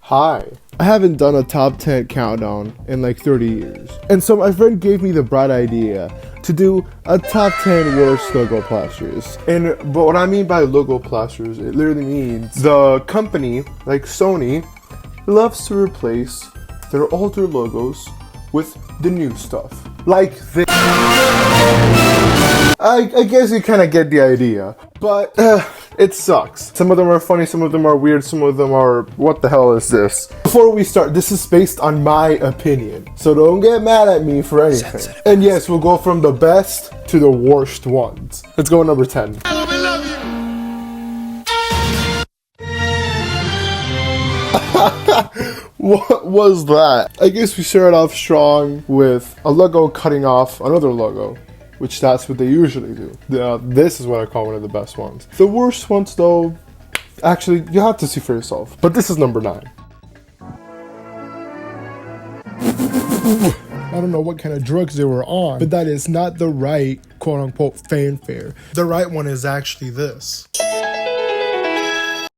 Hi. I haven't done a top 10 countdown in like 30 years. And so my friend gave me the bright idea to do a top 10 worst logo plasters. But what I mean by logo plasters, it literally means the company, like Sony, loves to replace their older logos with the new stuff. Like this. I guess you kind of get the idea. But it sucks. Some of them are funny, some of them are weird, some of them are, what the hell is this? Before we start, this is based on my opinion. So don't get mad at me for anything. Sensitive. And yes, we'll go from the best to the worst ones. Let's go number 10. We love you. What was that? I guess we started off strong with a logo cutting off another logo, which that's what they usually do. This is what I call one of the best ones. The worst ones though, actually you have to see for yourself. But this is number 9. I don't know what kind of drugs they were on, but that is not the right quote unquote fanfare. The right one is actually this.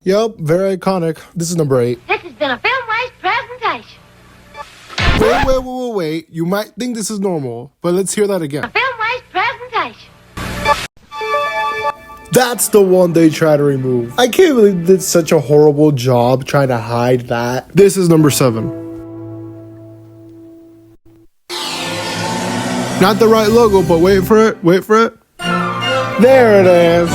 Yep, very iconic. This is number 8. This has been a film-wise presentation. Wait. You might think this is normal, but let's hear that again. A film-wise presentation. That's the one they try to remove. I can't believe they did such a horrible job trying to hide that. This is number 7. Not the right logo, but wait for it. There it is.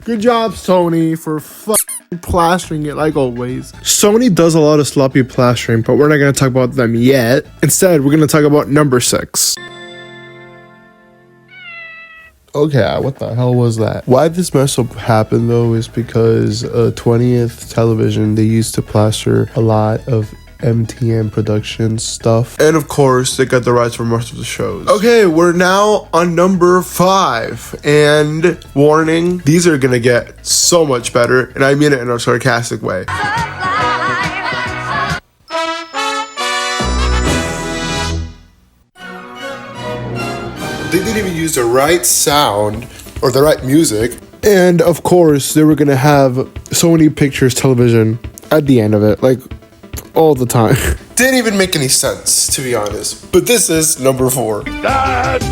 Good job, Sony, for plastering it like always. Sony does a lot of sloppy plastering, but we're not going to talk about them yet. Instead, we're going to talk about number 6. Okay, what the hell was that? Why this mess up happened though is because 20th television, they used to plaster a lot of MTN production stuff, and of course they got the rights for most of the shows. Okay, we're now on number 5, and warning, these are gonna get so much better, and I mean it in a sarcastic way. They didn't even use the right sound or the right music, and of course they were gonna have Sony Pictures Television at the end of it, like all the time. Didn't even make any sense, to be honest. But this is number 4. Dad!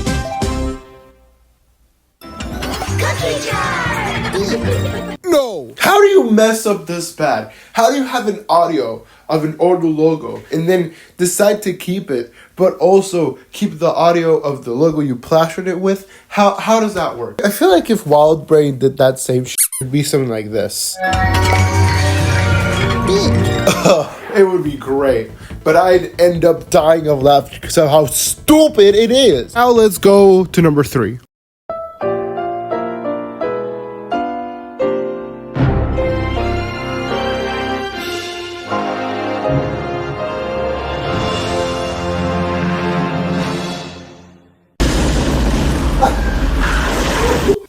No! How do you mess up this bad? How do you have an audio of an older logo and then decide to keep it, but also keep the audio of the logo you plastered it with? How does that work? I feel like if Wild Brain did that same shit, it would be something like this. It would be great, but I'd end up dying of laughter because of how stupid it is. Now let's go to number 3.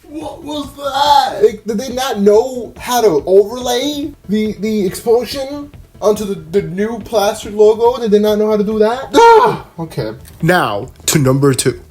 What was that? Did they not know how to overlay the explosion onto the new plastered logo? Did they not know how to do that? Ah! Okay. Now to number 2.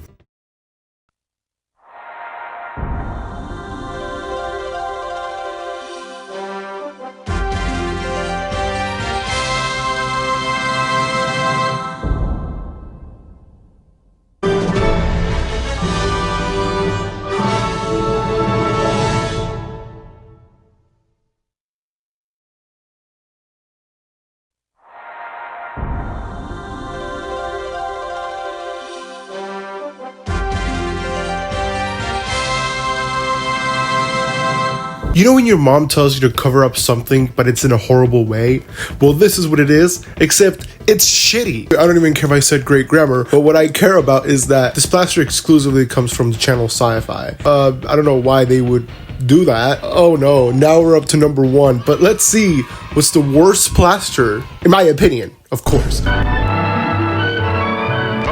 You know when your mom tells you to cover up something, but it's in a horrible way? Well, this is what it is, except it's shitty. I don't even care if I said great grammar, but what I care about is that this plaster exclusively comes from the channel Sci-Fi. I don't know why they would do that. Oh no, now we're up to number 1, but let's see what's the worst plaster, in my opinion, of course. From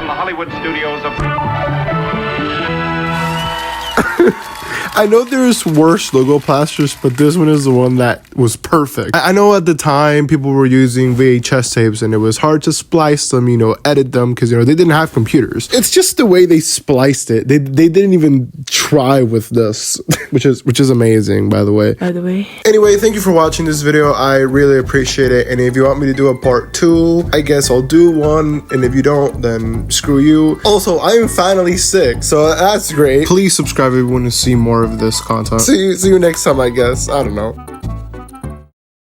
the Hollywood studios of... I know there's worse logo plasters, but this one is the one that was perfect. I know at the time people were using VHS tapes and it was hard to splice them, you know, edit them because, you know, they didn't have computers. It's just the way they spliced it. They didn't even try with this, which is amazing, by the way. Anyway, thank you for watching this video. I really appreciate it. And if you want me to do a part 2, I guess I'll do one. And if you don't, then screw you. Also, I am finally sick, so that's great. Please subscribe if you want to see more of this content. See you next time, I guess. I don't know.